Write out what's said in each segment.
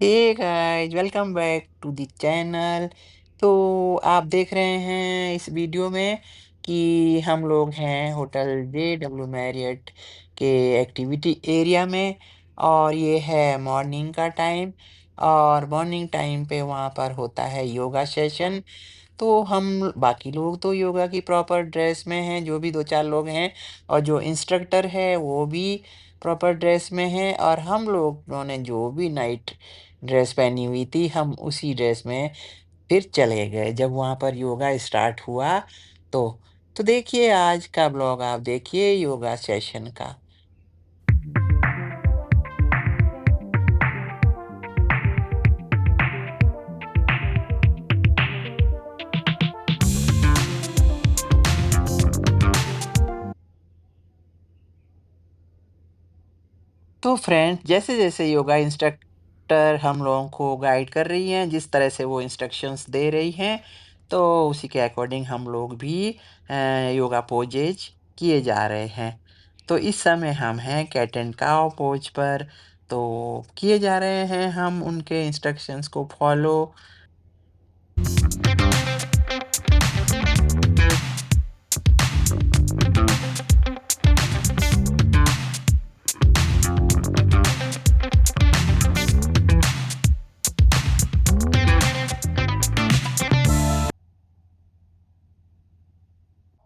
Hey guys welcome back to the channel. तो आप देख रहे हैं इस वीडियो में कि हम लोग हैं होटल JW मैरियट के एक्टिविटी एरिया में। और ये है मॉर्निंग का टाइम। और मॉर्निंग टाइम पे वहाँ पर होता है योगा सेशन। तो हम बाकी लोग तो योगा की प्रॉपर ड्रेस में हैं, जो भी 2-4 लोग हैं, और जो इंस्ट्रक्टर है वो भी प्रॉपर ड्रेस में है। और हम लोगों ने जो भी नाइट ड्रेस पहनी हुई थी, हम उसी ड्रेस में फिर चले गए जब वहाँ पर योगा स्टार्ट हुआ। तो तो देखिए आज का ब्लॉग, आप देखिए योगा सेशन का। तो फ्रेंड्स, जैसे-जैसे योगा इंस्ट्रक्टर हम लोगों को गाइड कर रही हैं, जिस तरह से वो इंस्ट्रक्शंस दे रही हैं, तो उसी के अकॉर्डिंग हम लोग भी योगा पोजेज़ किए जा रहे हैं। तो इस समय हम हैं कैट एंड काऊ पोज पर। तो किए जा रहे हैं हम उनके इंस्ट्रक्शंस को फॉलो।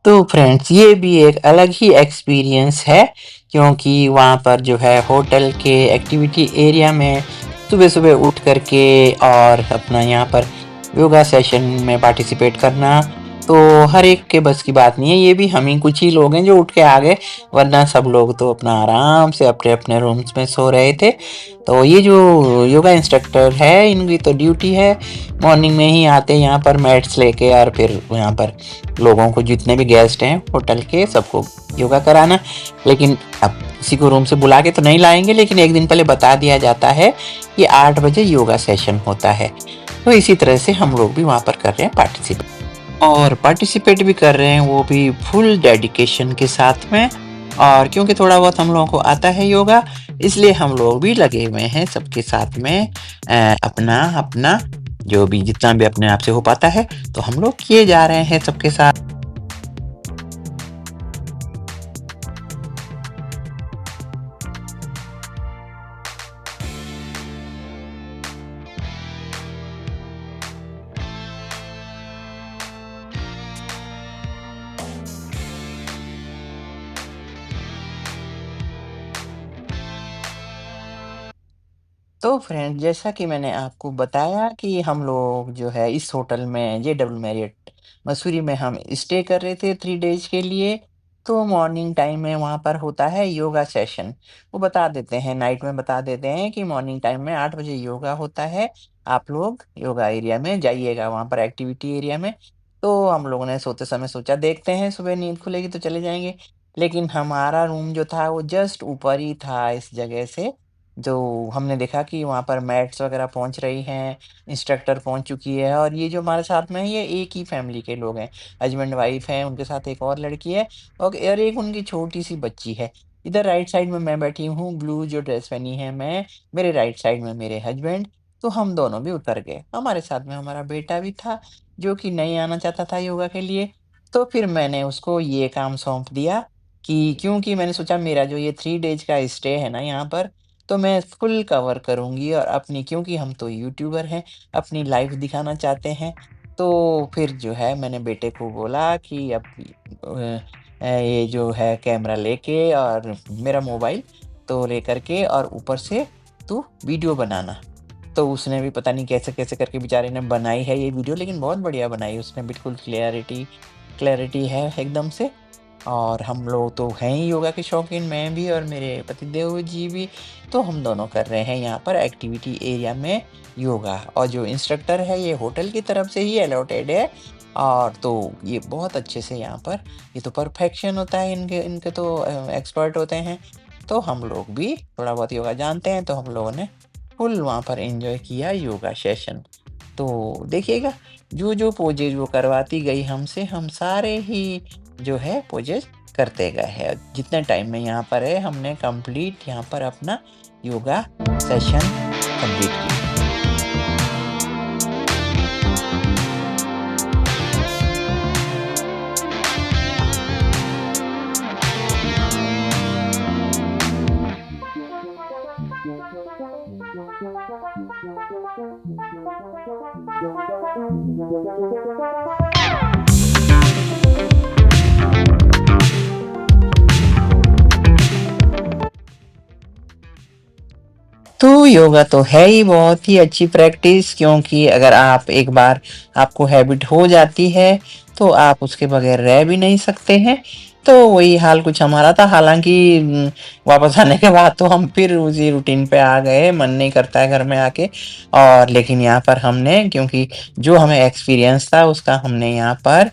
तो फ्रेंड्स, ये भी एक अलग ही एक्सपीरियंस है, क्योंकि वहाँ पर जो है होटल के एक्टिविटी एरिया में सुबह-सुबह उठ कर के और अपना यहाँ पर योगा सेशन में पार्टिसिपेट करना, तो हर एक के बस की बात नहीं है। ये भी हम ही कुछ ही लोग हैं जो उठ के आ गए, वरना सब लोग तो अपना आराम से अपने-अपने रूम्स में सो रहे थे। तो ये जो योगा इंस्ट्रक्टर है, इनकी तो ड्यूटी है मॉर्निंग में ही आते हैं यहाँ पर मैट्स लेके, और फिर यहाँ पर लोगों को, जितने भी गेस्ट हैं होटल के, सबको योगा कराना। लेकिन अब किसी को रूम से बुला के तो नहीं लाएंगे, लेकिन एक दिन पहले बता दिया जाता है कि 8 बजे योगा सेशन होता है। तो इसी तरह से हम लोग भी वहाँ पर कर रहे हैं पार्टिसिपेट, और पार्टिसिपेट भी कर रहे हैं वो भी फुल डेडिकेशन के साथ में। और क्योंकि थोड़ा बहुत हम लोगों को आता है योगा, इसलिए हम लोग भी लगे हुए हैं सबके साथ में अपना अपना जो भी जितना भी अपने आप से हो पाता है, तो हम लोग किए जा रहे हैं सबके साथ। तो फ्रेंड, जैसा कि मैंने आपको बताया कि हम लोग जो है इस होटल में JW मैरियट मसूरी में हम स्टे कर रहे थे 3 डेज़ के लिए। तो मॉर्निंग टाइम में वहाँ पर होता है योगा सेशन। वो बता देते हैं, नाइट में बता देते हैं कि मॉर्निंग टाइम में 8 बजे योगा होता है। आप लोग योगा एरिया में जाइएगा, वहाँ पर एक्टिविटी एरिया में। तो हम लोगों ने सोते समय सोचा देखते हैं, सुबह नींद खुलेगी तो चले जाएँगे। लेकिन हमारा रूम जो था वो जस्ट ऊपर ही था इस जगह से। जो हमने देखा कि वहाँ पर मैट्स वगैरह पहुँच रही हैं, इंस्ट्रक्टर पहुँच चुकी है, और ये जो हमारे साथ में है ये एक ही फैमिली के लोग हैं। हस्बैंड-वाइफ हैं, उनके साथ एक और लड़की है, और एक उनकी छोटी-सी बच्ची है। इधर राइट साइड में मैं बैठी हूँ, ब्लू जो ड्रेस पहनी है मैं, मेरे राइट साइड में मेरे हस्बैंड। तो हम दोनों भी उतर गए। हमारे साथ में हमारा बेटा भी था, जो कि नहीं आना चाहता था योगा के लिए। तो फिर मैंने उसको ये काम सौंप दिया कि क्योंकि मैंने सोचा मेरा जो ये 3 डेज़ का स्टे है ना यहाँ पर, तो मैं फुल कवर करूँगी, और अपनी, क्योंकि हम तो यूट्यूबर हैं, अपनी लाइफ़ दिखाना चाहते हैं। तो फिर जो है मैंने बेटे को बोला कि अब ये जो है कैमरा लेके और मेरा मोबाइल तो लेकर के, और ऊपर से तू वीडियो बनाना। तो उसने भी पता नहीं कैसे-कैसे करके बेचारे ने बनाई है ये वीडियो, लेकिन बहुत बढ़िया बनाई उसने, बिल्कुल क्लैरिटी क्लैरिटी है एकदम से। और हम लोग तो हैं ही योगा के शौकीन, मैं भी और मेरे पतिदेव जी भी। तो हम दोनों कर रहे हैं यहाँ पर एक्टिविटी एरिया में योगा, और जो इंस्ट्रक्टर है ये होटल की तरफ से ही अलॉटेड है। और तो ये बहुत अच्छे से यहाँ पर, ये तो परफेक्शन होता है इनके इनके तो एक्सपर्ट होते हैं। तो हम लोग भी थोड़ा बहुत योगा जानते हैं, तो हम लोगों ने फुल वहाँ पर एन्जॉय किया योगा सेशन। तो देखिएगा, जो-जो पोजेज़ वो करवाती गई हमसे, हम सारे ही जो है पोजेज़ करते गए हैं। जितने टाइम में यहाँ पर है, हमने कंप्लीट यहाँ पर अपना योगा सेशन कंप्लीट किया। तो योगा तो है ही बहुत ही अच्छी प्रैक्टिस, क्योंकि अगर आप एक बार आपको हैबिट हो जाती है तो आप उसके बगैर रह भी नहीं सकते हैं। तो वही हाल कुछ हमारा था, हालांकि वापस आने के बाद तो हम फिर उसी रूटीन पे आ गए, मन नहीं करता है घर में आके। और लेकिन यहाँ पर हमने, क्योंकि जो हमें एक्सपीरियंस था उसका हमने यहाँ पर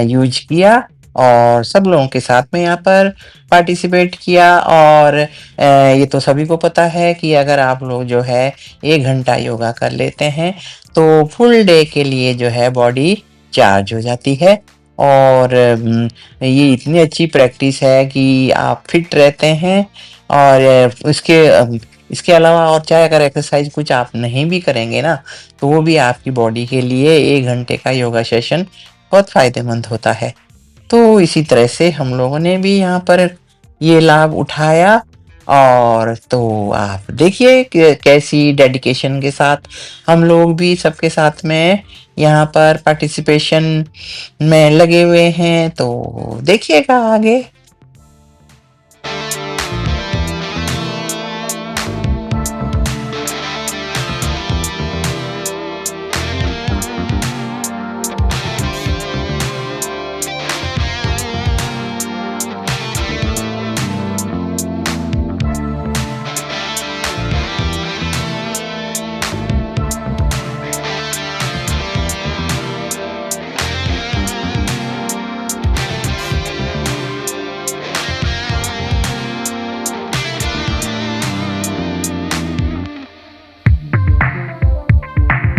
यूज किया और सब लोगों के साथ में यहाँ पर पार्टिसिपेट किया। और ये तो सभी को पता है कि अगर आप लोग जो है 1 घंटा योगा कर लेते हैं तो फुल डे के लिए जो है बॉडी चार्ज हो जाती है। और ये इतनी अच्छी प्रैक्टिस है कि आप फिट रहते हैं। और इसके अलावा और चाहे अगर एक्सरसाइज कुछ आप नहीं भी करेंगे ना, तो वो भी आपकी बॉडी के लिए 1 घंटे का योगा सेशन बहुत फायदेमंद होता है। तो इसी तरह से हम लोगों ने भी यहाँ पर ये लाभ उठाया। और तो आप देखिए कि कैसी डेडिकेशन के साथ हम लोग भी सबके साथ में यहाँ पर पार्टिसिपेशन में लगे हुए हैं, तो देखिएगा आगे।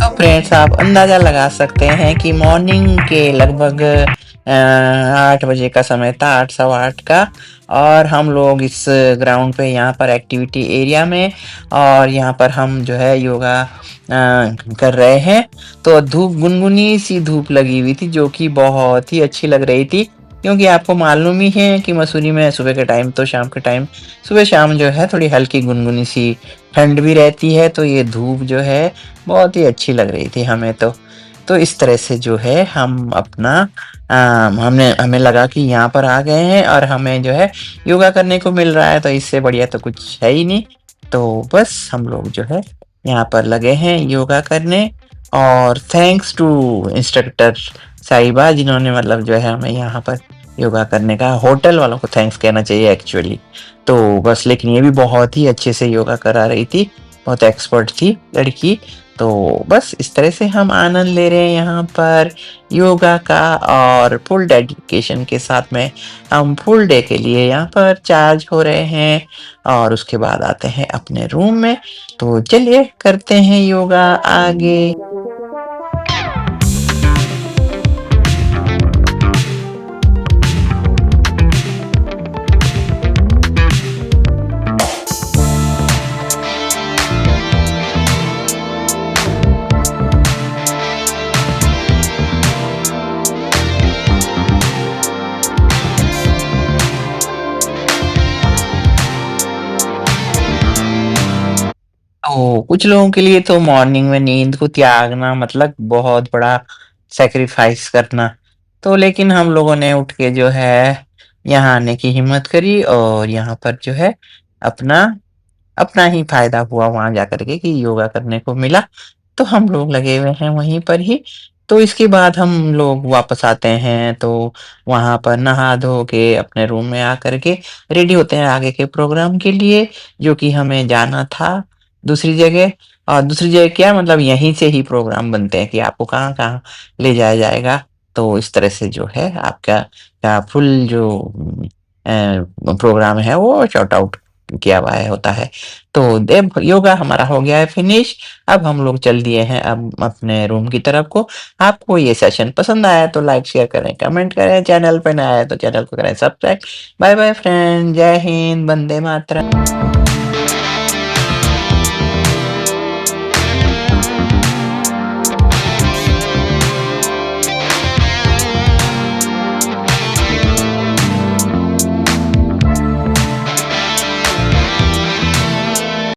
तो फ्रेंड्स, आप अंदाज़ा लगा सकते हैं कि मॉर्निंग के लगभग 8 बजे का समय था, 8 सवा 8 का। और हम लोग इस ग्राउंड पे यहाँ पर एक्टिविटी एरिया में, और यहाँ पर हम जो है योगा कर रहे हैं। तो धूप, गुनगुनी सी धूप लगी हुई थी जो कि बहुत ही अच्छी लग रही थी, क्योंकि आपको मालूम ही है कि मसूरी में सुबह के टाइम तो शाम के टाइम, सुबह शाम जो है थोड़ी हल्की गुनगुनी सी ठंड भी रहती है। तो ये धूप जो है बहुत ही अच्छी लग रही थी हमें तो। तो इस तरह से जो है हम अपना हमें लगा कि यहाँ पर आ गए हैं और हमें जो है योगा करने को मिल रहा है, तो इससे बढ़िया तो कुछ है ही नहीं। तो बस हम लोग जो है यहाँ पर लगे हैं योगा करने। और थैंक्स टू इंस्ट्रक्टर साहिबा, जिन्होंने मतलब जो है हमें यहाँ पर योगा करने का, होटल वालों को थैंक्स कहना चाहिए एक्चुअली। तो बस, लेकिन ये भी बहुत ही अच्छे से योगा करा रही थी, बहुत एक्सपर्ट थी लड़की। तो बस इस तरह से हम आनंद ले रहे हैं यहाँ पर योगा का, और फुल डेडिकेशन के साथ में हम फुल डे के लिए यहाँ पर चार्ज हो रहे हैं। और उसके बाद आते हैं अपने रूम में। तो चलिए करते हैं योगा आगे। तो कुछ लोगों के लिए तो मॉर्निंग में नींद को त्यागना मतलब बहुत बड़ा सैक्रिफाइस करना। तो लेकिन हम लोगों ने उठ के जो है यहाँ आने की हिम्मत करी, और यहाँ पर जो है अपना अपना ही फ़ायदा हुआ वहाँ जाकर के कि योगा करने को मिला। तो हम लोग लगे हुए हैं वहीं पर ही। तो इसके बाद हम लोग वापस आते हैं, तो वहाँ पर नहा धो के अपने रूम में आकर के रेडी होते हैं आगे के प्रोग्राम के लिए, जो कि हमें जाना था दूसरी जगह। और दूसरी जगह क्या, मतलब यहीं से ही प्रोग्राम बनते हैं कि आपको कहाँ-कहाँ ले जाया जाएगा। तो इस तरह से जो है आपका फुल जो प्रोग्राम है वो सॉर्ट आउट किया हुआ है होता है। तो देव योगा हमारा हो गया है फिनिश। अब हम लोग चल दिए हैं अब अपने रूम की तरफ को। आपको ये सेशन पसंद आया तो लाइक, शेयर करें, कमेंट करें। चैनल पे नया है तो चैनल को करें सब्सक्राइब। बाय बाय फ्रेंड, जय हिंद, वंदे मातरम।